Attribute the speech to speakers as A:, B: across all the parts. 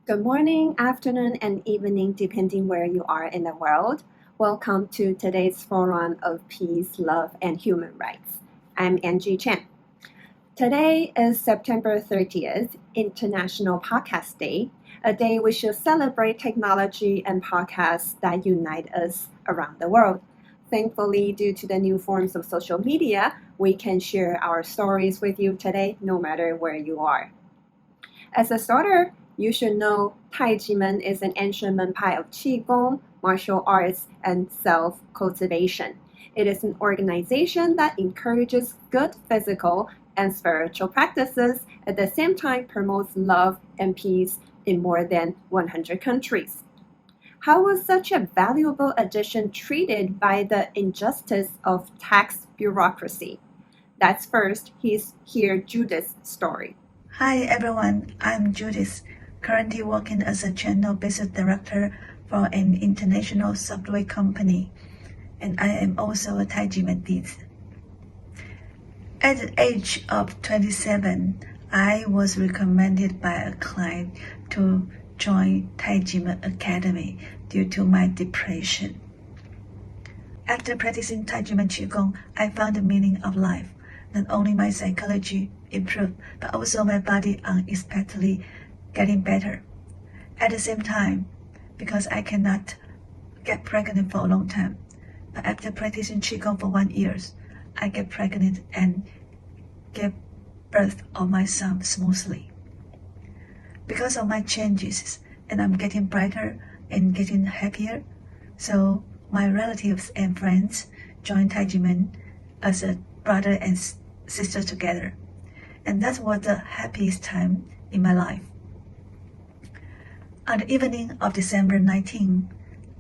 A: Good morning, afternoon, and evening, depending where you are in the world. Welcome to today's forum of peace, love, and human rights. I'm Angie Chen. Today is September 30th, International Podcast Day, a day we should celebrate technology and podcasts that unite us around the world. Thankfully, due to the new forms of social media, we can share our stories with you today, no matter where you are. As a starter, you should know Tai Chi is an ancient Menpai of Qigong, martial arts, and self-cultivation. It is an organization that encourages good physical and spiritual practices, at the same time promotes love and peace in more than 100 countries. How was such a valuable addition treated by the injustice of tax bureaucracy? That's first, hear Judith's story.
B: Hi everyone, I'm Judith, currently working as a channel business director for an international software company, and I am also a Tai Chi meditator. At the age of 27, I was recommended by a client to join Tai Chi Academy due to my depression. After practicing Tai Chi Qigong, I found the meaning of life. Not only my psychology improved, but also my body unexpectedly getting better. At the same time, because I cannot get pregnant for a long time, but after practicing Qigong for 1 year, I get pregnant and gave birth of my son smoothly. Because of my changes, and I'm getting brighter and getting happier, so my relatives and friends joined Tai Chi as a brother and sister together. And that was the happiest time in my life. On the evening of December 19,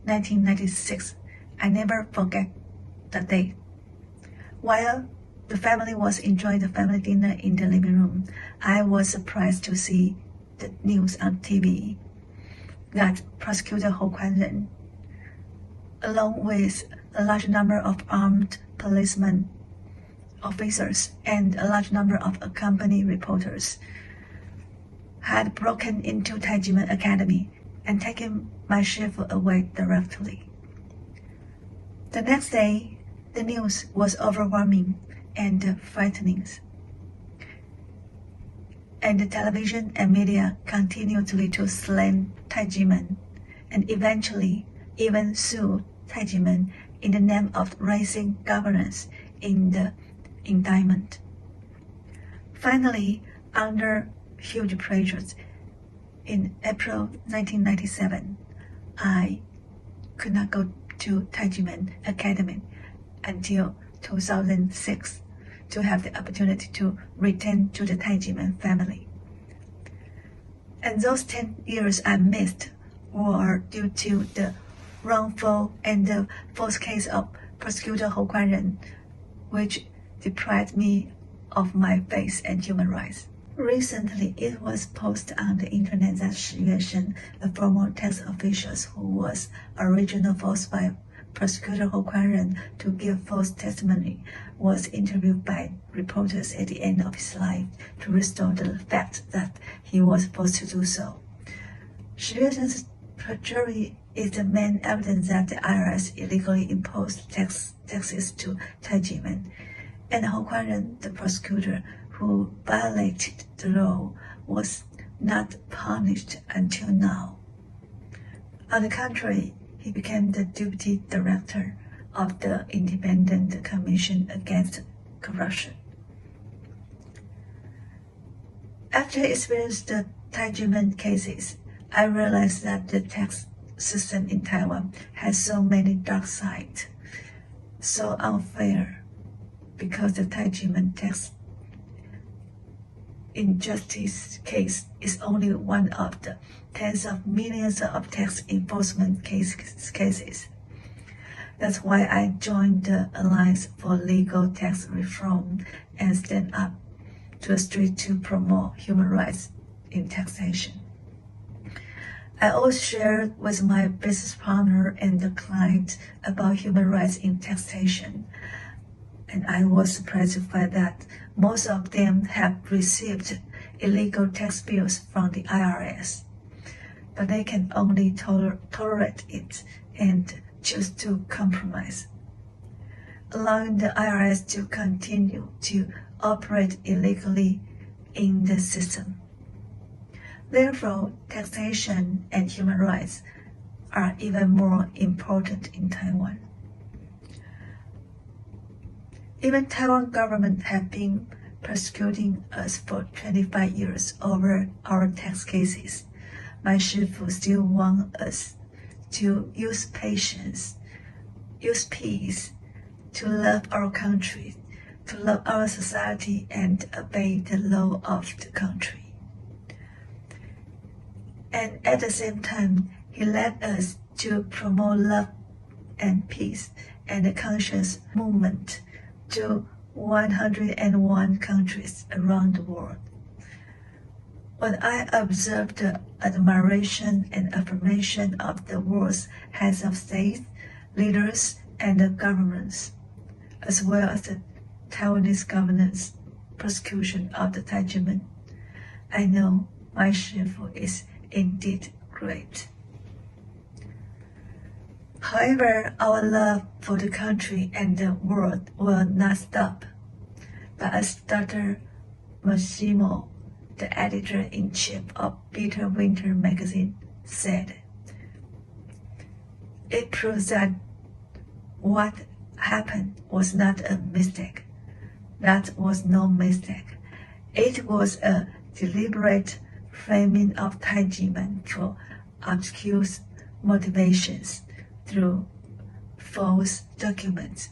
B: 1996, I never forget that day. While the family was enjoying the family dinner in the living room, I was surprised to see the news on TV that Prosecutor Ho Kuan-ren, along with a large number of armed policemen, officers, and a large number of accompanying reporters, had broken into Tai Chi Academy and taken my shift away directly. The next day, the news was overwhelming and frightening, and the television and media continually to slam Tai Chi and eventually even sue Tai Chi in the name of raising governance in the indictment. Finally, under huge pressures, in April 1997, I could not go to Tai Chi Academy until 2006 to have the opportunity to return to the Tai Chi family. And those 10 years I missed were due to the wrongful and the false case of Prosecutor Ho Kuan-ren, which deprived me of my faith and human rights. Recently, it was posted on the internet that Xu Shen, a former tax official who was originally forced by Prosecutor Ho Kuan-ren to give false testimony, was interviewed by reporters at the end of his life to restore the fact that he was forced to do so. Xu Shen's perjury is the main evidence that the IRS illegally imposed taxes to Tai Chi and Ho Kuan-ren, the prosecutor who violated the law, was not punished until now. On the contrary, he became the deputy director of the Independent Commission Against Corruption. After experiencing the Tai Chi cases, I realized that the tax system in Taiwan has so many dark sides, so unfair, because the Tai Chi tax injustice case is only one of the tens of millions of tax enforcement cases. That's why I joined the Alliance for Legal Tax Reform and stand up to the street to promote human rights in taxation. I always share with my business partner and the client about human rights in taxation, and I was surprised to find that most of them have received illegal tax bills from the IRS. but they can only tolerate it and choose to compromise, allowing the IRS to continue to operate illegally in the system. Therefore, taxation and human rights are even more important in Taiwan. Even Taiwan government have been persecuting us for 25 years over our tax cases. My Shifu still want us to use patience, use peace, to love our country, to love our society, and obey the law of the country. And at the same time, he led us to promote love and peace and the conscious movement to 101 countries around the world. When I observed the admiration and affirmation of the world's heads of state, leaders, and the governments, as well as the Taiwanese government's prosecution of the Taijimen, I know my Shifu is indeed great. However, our love for the country and the world will not stop. But as Dr. Massimo, the editor-in-chief of Bitter Winter magazine, said, it proves that what happened was not a mistake. That was no mistake. It was a deliberate framing of Taijimen for obscure motivations through false documents,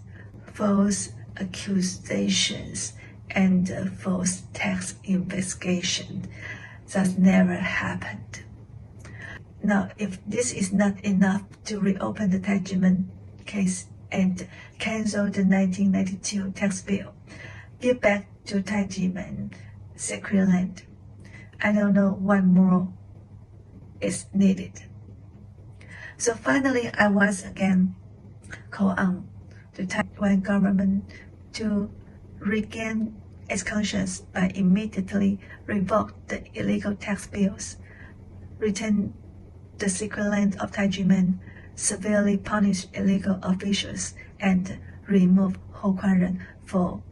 B: false accusations, and false tax investigation that never happened. Now, if this is not enough to reopen the Taijimen case and cancel the 1992 tax bill, give back to Taijimen sacred land, I don't know what more is needed. So finally, I once again call on the Taiwan government to regain its conscience by immediately revoke the illegal tax bills, return the secret land of Taijimen, severely punish illegal officials, and remove Ho Kuan-ren for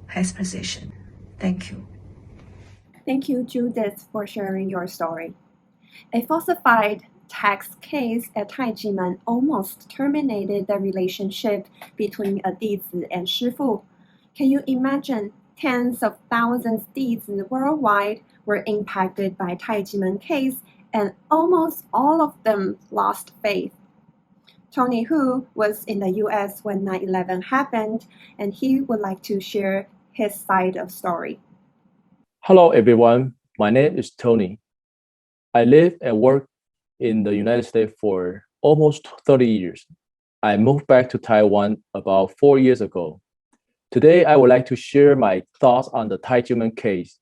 B: his position. Thank you.
A: Thank you, Judith, for sharing your story. A falsified tax case at Taijimen almost terminated the relationship between a Dizi and Shifu. Can you imagine tens of thousands of Dizi worldwide were impacted by Taijimen case, and almost all of them lost faith? Tony Hu was in the US when 9/11 happened, and he would like to share his side of story.
C: Hello, everyone. My name is Tony. I live and work in the United States for almost 30 years. I moved back to Taiwan about 4 years ago. Today, I would like to share my thoughts on the Taijimen case.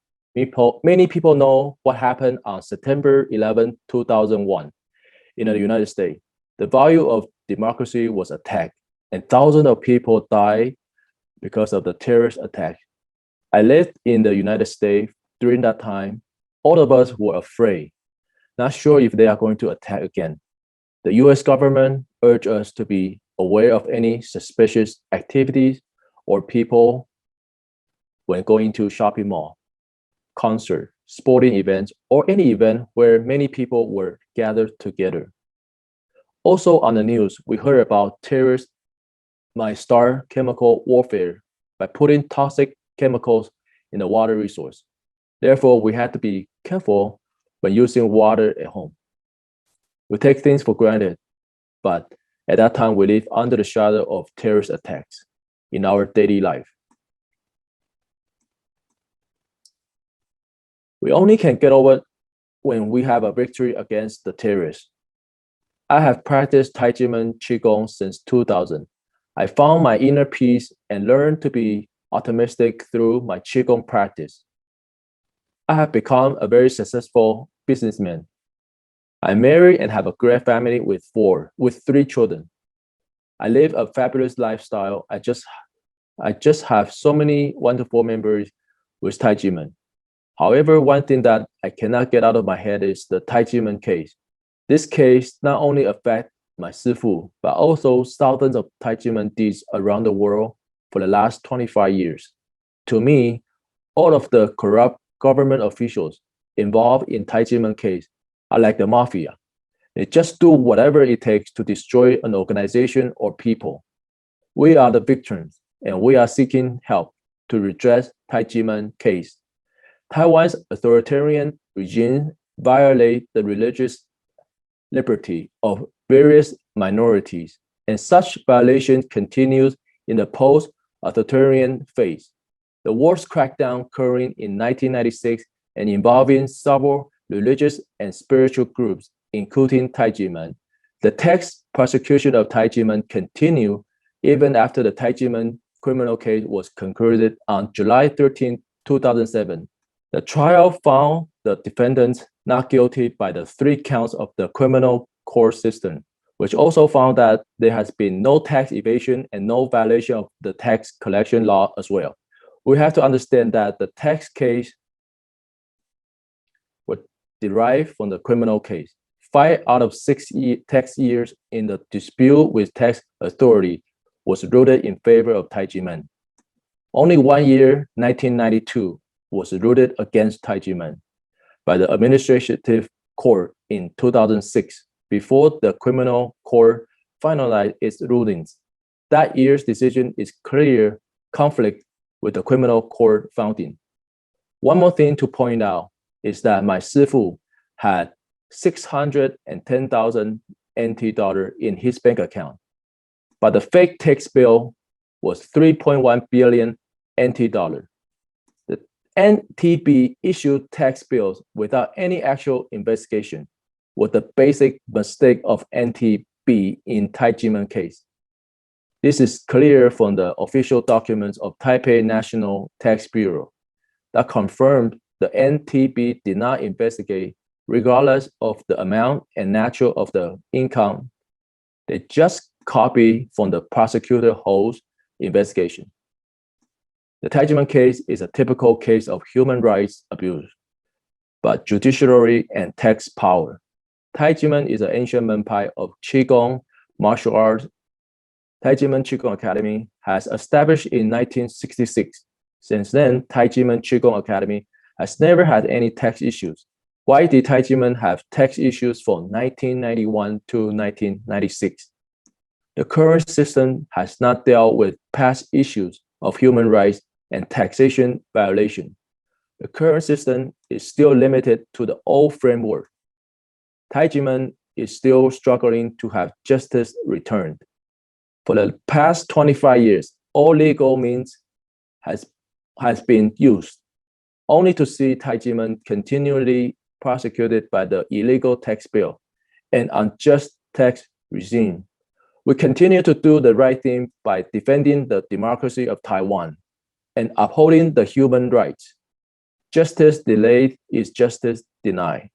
C: Many people know what happened on September 11, 2001 in the United States. The value of democracy was attacked, and thousands of people died because of the terrorist attack. I lived in the United States during that time. All of us were afraid, not sure if they are going to attack again. The US government urged us to be aware of any suspicious activities or people when going to shopping mall, concert, sporting events, or any event where many people were gathered together. Also on the news, we heard about terrorists might start chemical warfare by putting toxic chemicals in the water resource. Therefore, we had to be careful when using water at home. We take things for granted, but at that time, we lived under the shadow of terrorist attacks in our daily life. We only can get over it when we have a victory against the terrorists. I have practiced Taijimen Qigong since 2000. I found my inner peace and learned to be optimistic through my Qigong practice. I have become a very successful businessman. I'm married and have a great family with 3 children. I live a fabulous lifestyle. I just have so many wonderful memories with Taijimen. However, one thing that I cannot get out of my head is the Taijimen case. This case not only affects my Sifu, but also thousands of Taijimen deeds around the world for the last 25 years. To me, all of the corrupt government officials involved in Taijimen case are like the mafia. They just do whatever it takes to destroy an organization or people. We are the victims, and we are seeking help to redress Taijimen case. Taiwan's authoritarian regime violates the religious liberty of various minorities, and such violation continues in the post-authoritarian phase. The worst crackdown occurring in 1996 and involving several religious and spiritual groups, including Taijimen. The tax prosecution of Taijimen continued even after the Taijimen criminal case was concluded on July 13, 2007. The trial found the defendants not guilty by the 3 counts of the criminal court system, which also found that there has been no tax evasion and no violation of the tax collection law as well. We have to understand that the tax case was derived from the criminal case. 5 out of 6 tax years in the dispute with tax authority was ruled in favor of Taijimen. Only 1 year, 1992, was ruled against Taijimen by the administrative court in 2006, before the criminal court finalized its rulings. That year's decision is clear conflict with the criminal court finding. One more thing to point out is that my Sifu had 610,000 NT dollar in his bank account, but the fake tax bill was 3.1 billion NT dollar. The NTB issued tax bills without any actual investigation was the basic mistake of NTB in Taijimen case. This is clear from the official documents of Taipei National Tax Bureau that confirmed the NTB did not investigate regardless of the amount and nature of the income. They just copied from the prosecutor Ho's investigation. The Taijimen case is a typical case of human rights abuse, but judiciary and tax power. Taijimen is an ancient empire of Qigong martial arts. Taijimen Qigong Academy has established in 1966. Since then, Taijimen Qigong Academy has never had any tax issues. Why did Taijimen have tax issues from 1991 to 1996? The current system has not dealt with past issues of human rights and taxation violation. The current system is still limited to the old framework. Taijimen is still struggling to have justice returned. For the past 25 years, all legal means has been used, only to see Taijimen continually prosecuted by the illegal tax bill and unjust tax regime. We continue to do the right thing by defending the democracy of Taiwan and upholding the human rights. Justice delayed is justice denied.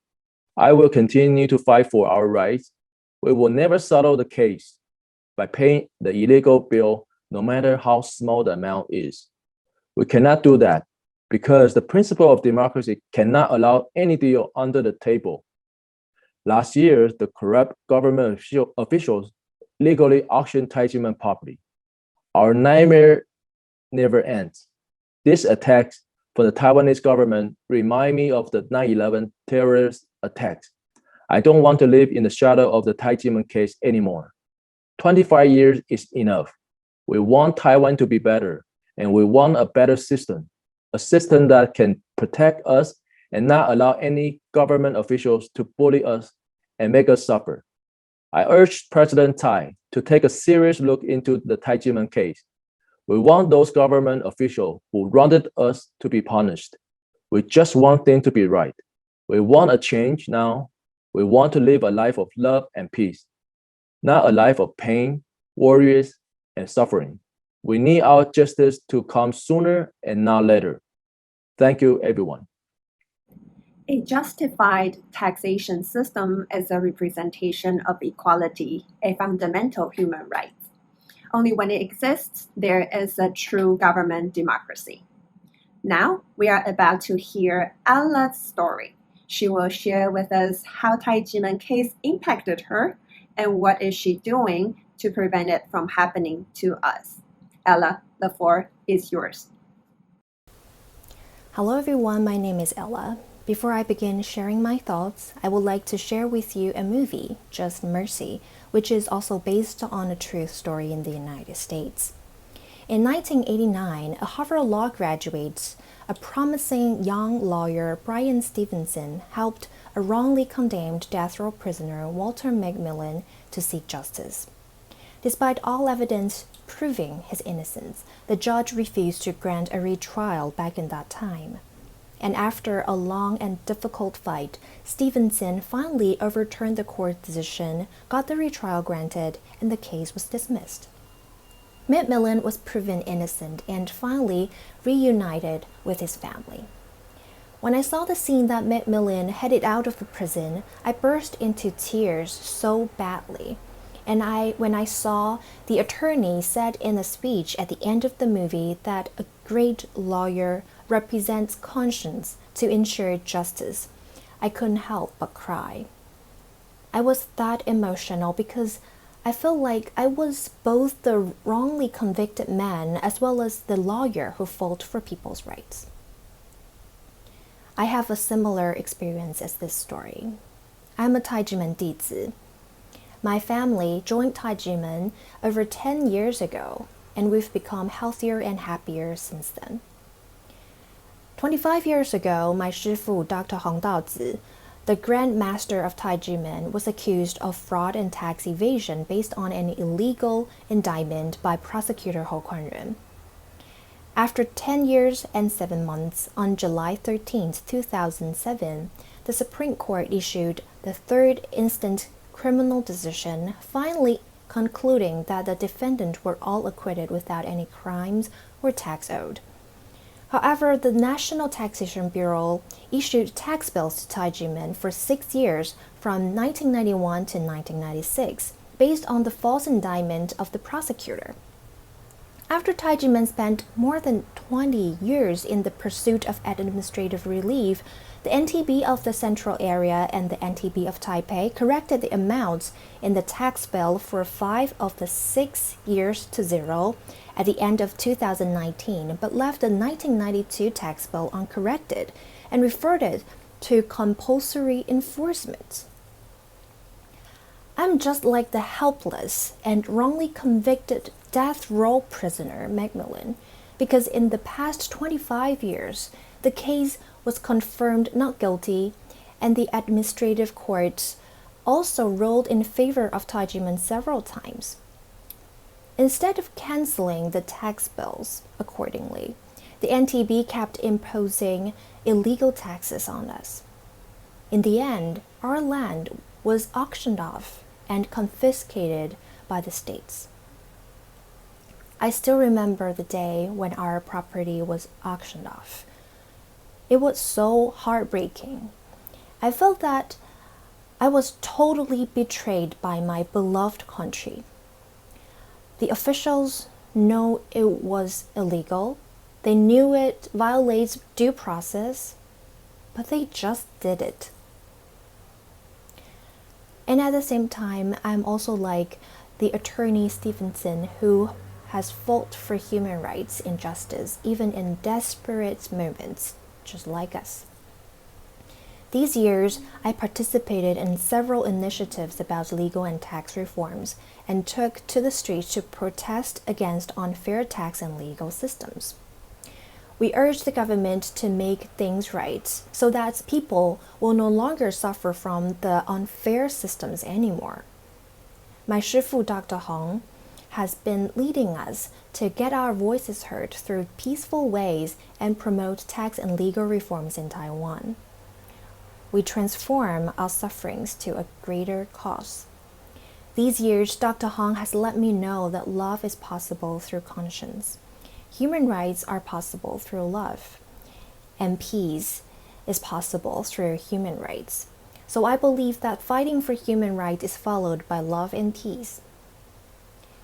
C: I will continue to fight for our rights. We will never settle the case by paying the illegal bill, no matter how small the amount is. We cannot do that because the principle of democracy cannot allow any deal under the table. Last year, the corrupt government officials legally auctioned Taijimen property. Our nightmare never ends. These attacks from the Taiwanese government remind me of the 9/11 terrorist attacks. I don't want to live in the shadow of the Taijimen case anymore. 25 years is enough. We want Taiwan to be better, and we want a better system, a system that can protect us and not allow any government officials to bully us and make us suffer. I urge President Tsai to take a serious look into the Taijimen case. We want those government officials who wronged us to be punished. We just want things to be right. We want a change now. We want to live a life of love and peace, not a life of pain, worries, and suffering. We need our justice to come sooner and not later. Thank you, everyone.
A: A justified taxation system is a representation of equality, a fundamental human right. Only when it exists, there is a true government democracy. Now we are about to hear Ella's story. She will share with us how Taijimen case impacted her and what is she doing to prevent it from happening to us. Ella, the floor is yours.
D: Hello everyone, my name is Ella. Before I begin sharing my thoughts, I would like to share with you a movie, Just Mercy, which is also based on a true story in the United States. In 1989, a Harvard Law graduate, a promising young lawyer, Brian Stevenson, helped a wrongly condemned death row prisoner, Walter McMillan, to seek justice. Despite all evidence proving his innocence, the judge refused to grant a retrial back in that time. And after a long and difficult fight, Stevenson finally overturned the court decision, got the retrial granted, and the case was dismissed. McMillan was proven innocent and finally reunited with his family. When I saw the scene that McMillan headed out of the prison, I burst into tears so badly. And when I saw the attorney said in a speech at the end of the movie that a great lawyer represents conscience to ensure justice, I couldn't help but cry. I was that emotional because I felt like I was both the wrongly convicted man as well as the lawyer who fought for people's rights. I have a similar experience as this story. I'm a Taijimen Dizi. My family joined Taijimen over 10 years ago, and we've become healthier and happier since then. 25 years ago, my Shifu, Dr. Hong Daozi, the Grand Master of Taijimen, was accused of fraud and tax evasion based on an illegal indictment by prosecutor Hou Kuan-ren. After 10 years and 7 months, on July 13, 2007, the Supreme Court issued the third instant criminal decision, finally concluding that the defendants were all acquitted without any crimes or tax owed. However, the National Taxation Bureau issued tax bills to Taijimen for 6 years from 1991 to 1996, based on the false indictment of the prosecutor. After Taijimen spent more than 20 years in the pursuit of administrative relief, the NTB of the Central Area and the NTB of Taipei corrected the amounts in the tax bill for 5 of the 6 years to zero at the end of 2019, but left the 1992 tax bill uncorrected and referred it to compulsory enforcement. I'm just like the helpless and wrongly convicted death row prisoner McMillan, because in the past 25 years, the case was confirmed not guilty, and the administrative courts also ruled in favor of Taijimen several times. Instead of canceling the tax bills accordingly, the NTB kept imposing illegal taxes on us. In the end, our land was auctioned off and confiscated by the states. I still remember the day when our property was auctioned off. It was so heartbreaking. I felt that I was totally betrayed by my beloved country. The officials know it was illegal. They knew it violates due process, but they just did it. And at the same time, I'm also like the attorney Stevenson, who has fought for human rights and justice, even in desperate moments, just like us. These years, I participated in several initiatives about legal and tax reforms and took to the streets to protest against unfair tax and legal systems. We urged the government to make things right so that people will no longer suffer from the unfair systems anymore. My Shifu, Dr. Hong, has been leading us to get our voices heard through peaceful ways and promote tax and legal reforms in Taiwan. We transform our sufferings to a greater cause. These years, Dr. Hong has let me know that love is possible through conscience. Human rights are possible through love, and peace is possible through human rights. So I believe that fighting for human rights is followed by love and peace.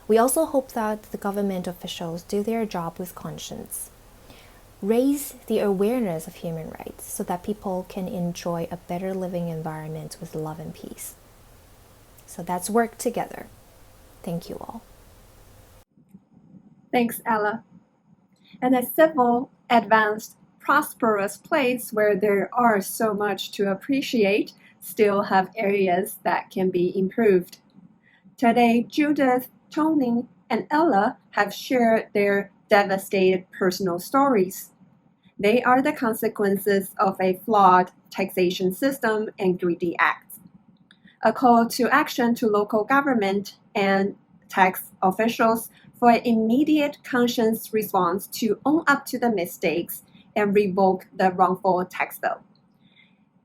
D: We also hope that the government officials do their job with conscience. raise the awareness of human rights so that people can enjoy a better living environment with love and peace. So that's work together. Thank you all.
A: Thanks, Ella. And a civil, advanced, prosperous place where there are so much to appreciate still have areas that can be improved. Today, Judith, Tony, and Ella have shared their devastated personal stories. They are the consequences of a flawed taxation system and greedy acts. A call to action to local government and tax officials for an immediate conscious response to own up to the mistakes and revoke the wrongful tax bill.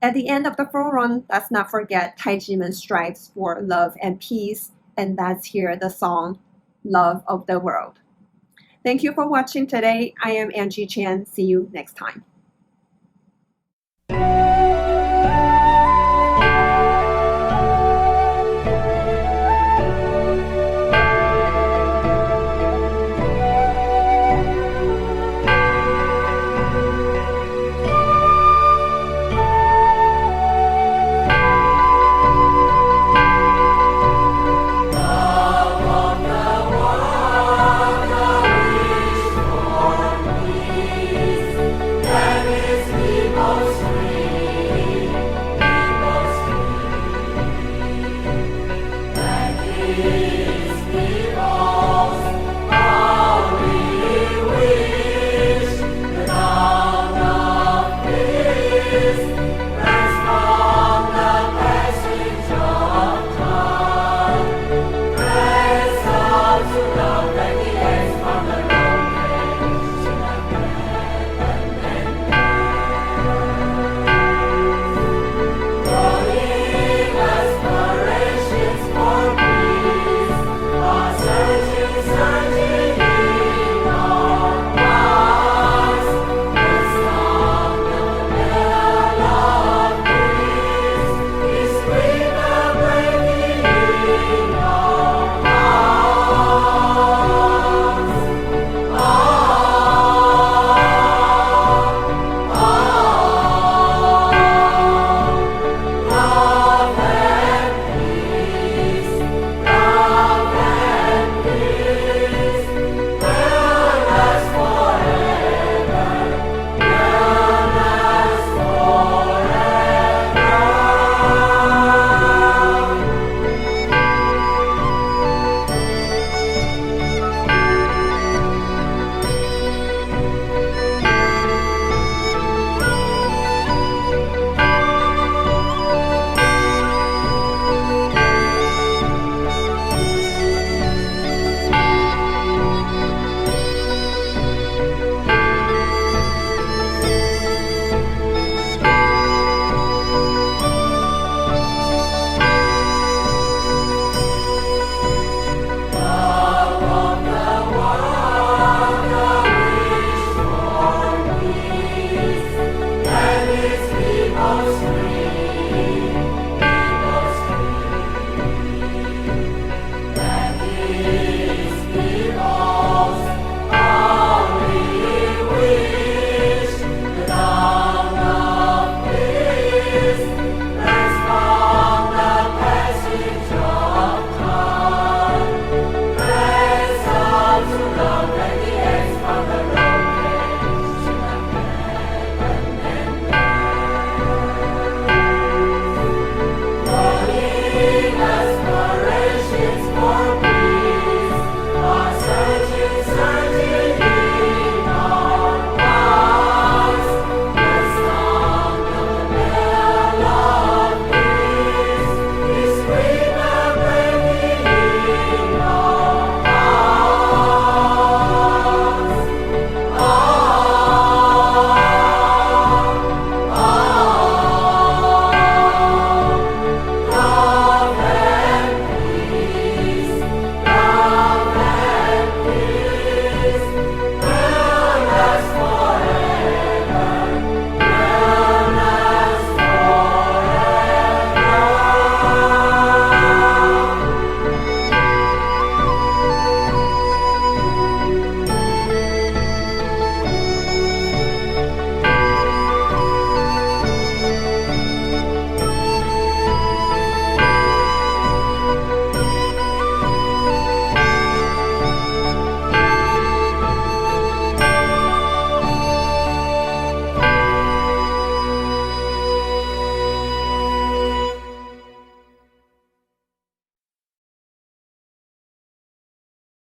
A: At the end of the forum, let's not forget Taijiman strives for love and peace, and let's hear the song, Love of the World. Thank you for watching today. I am Angie Chen. See you next time.